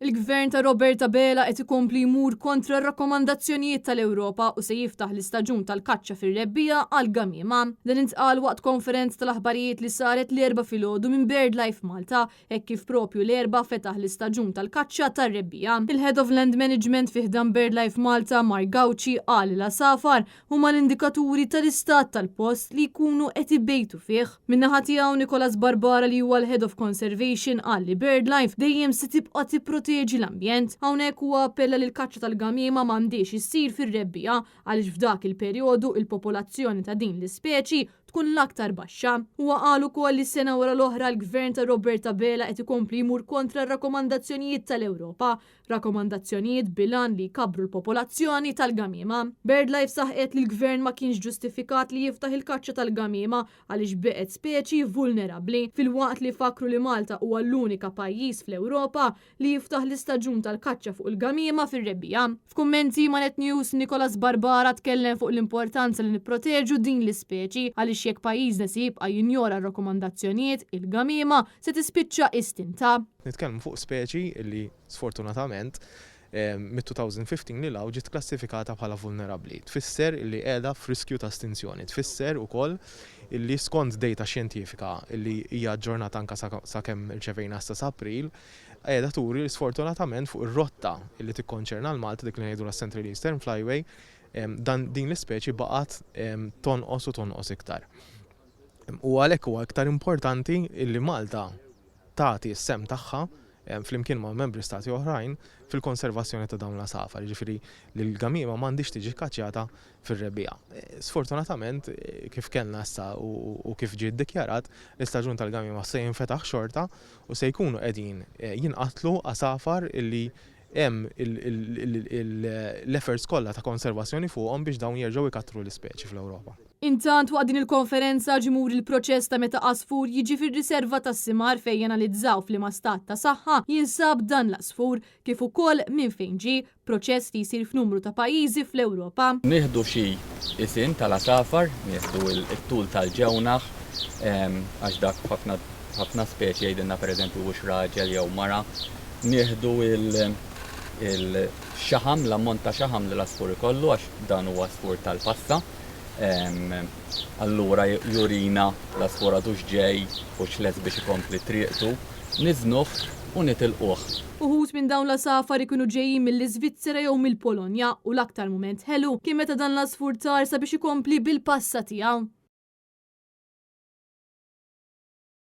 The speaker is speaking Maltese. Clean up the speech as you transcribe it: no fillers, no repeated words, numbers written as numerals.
Il-gvern ta' Roberta Bela qed ikompli jmur kontra r-rakkomandazzjonijiet tal-Ewropa u se jiftaħ l-istaġun tal-kaċċa fir-rebbija għal gamiema. Dan intqal waqt konferenza tal-aħbarijiet li saret l-erba' filgħodu minn BirdLife Malta, hekk kif propju l-erba' fetaħ l-istaġun tal-kaċċa tar-rebbija. Il-Head of Land Management fi ħdan BirdLife Malta, Mark Gawci, qal li l-asafar huma l-indikaturi tal-istat tal-post li jkunu qed ibejtu fih. Min-naħa tiegħu Nicolas Barbara li huwa l-Head of Conservation qal li BirdLife dejjem se tibqa' tipproteġi l-ambjent. Hawnhekk huwa appella li l-kaċċa tal-gamiema m'għandix issir fir-rebbija għaliex f'dak il-perjodu il-popolazzjoni ta' din l-ispeċi tkun l-aktar baxxa. Huwa qal ukoll li s-sena wara l-oħra l-gvern ta' Roberta Bela qed ikompli jmur kontra r-rakkomandazzjonijiet tal-Ewropa, rakkomandazzjonijiet bilan li jkabbru l-popolazzjoni tal-gamiema. BirdLife saħqet li l-gvern ma kienx ġustifikat li jiftaħ il-kaċċa tal-gamiema għaliex beqgħet speċi vulnerabbli fil-waqt li fakru li Malta huwa l-unika pajjiż fl-Ewropa li jiftaħ l-istaġun tal-kaċċa fuq il-gamiema fir-rebbija. F'kummenti ma' Net News Nicolas Barbara tkellem fuq l-importanza li nipproteġu din l-ispeċi għaliex jekk pajjiżna se jibqa' jinjora r-rakkomandazzjonijiet, il-gamiema se tispiċċa istinta. Nitkellmu fuq speċi li sfortunatament mid-2015 li law ġiet klassifikata bħala vulnerabbli. Tfisser li qiegħda f'riskju ta' estinzjoni. Tfisser ukoll illi skont data xjentifika illi hija ġġornata anke sakemm irċevejna sa April, qiegħda turi li sfortunatament fuq ir-rotta illi tikkonċerna l-Malta dik li ngħidu Central Eastern Flyway din l-ispeċi baqgħet tonqos u tonqos iktar. U għalhekk huwa iktar importanti illi Malta tagħti s-sem tagħha flimkien ma' membri stati oħrajn fil-konservazzjoni ta' dawn l-asafar, ġifieri li l-gamiema m'għandix tiġi kkaċċjata fir-rebbija. Sfortunatament kif kellna issa u kif ġie ddikjarat, l-istaġun tal-gamiema se jinfetaħ xorta u se jkunu qegħdin jinqatlu asafar illi hemm l-efforts kollha ta' konservazzjoni fuqhom biex dawn jerġgħu jkattru l-ispeċi fl-Ewropa. Intant waqt din il-konferenza ġimur il-proċess ta' meta qasfur jiġi fir-riserva tas-Simar fejn analizzaw f'liema stat ta' saħħa jinsab dan l-asfur kif ukoll minn fejn ġie, proċess li jsir f'numru ta' pajjiżi fl-Ewropa. Nieħdu xi isim tal-asafar, nieħdu l-tul tal-ġewnaħ għax dak ħafna speċi jgħidilna pereżempju hux raġel jew mara. Nieħdu il-xaħam, l-ammont ta' xaħam li l-asfur ikollu għax dan huwa asfur tal-passa. Allura jurina l-asfur għadux ġej u xles biex ikompli triqtu, niżnuh u nitilquh. Uħud minn dawn l-asafar ikunu ġejjin mill-Iżvizzera jew mill-Polonja u l-aktar mument ħelu kien meta dan l-asfur tar sabiex ikompli bil-passa tiegħu.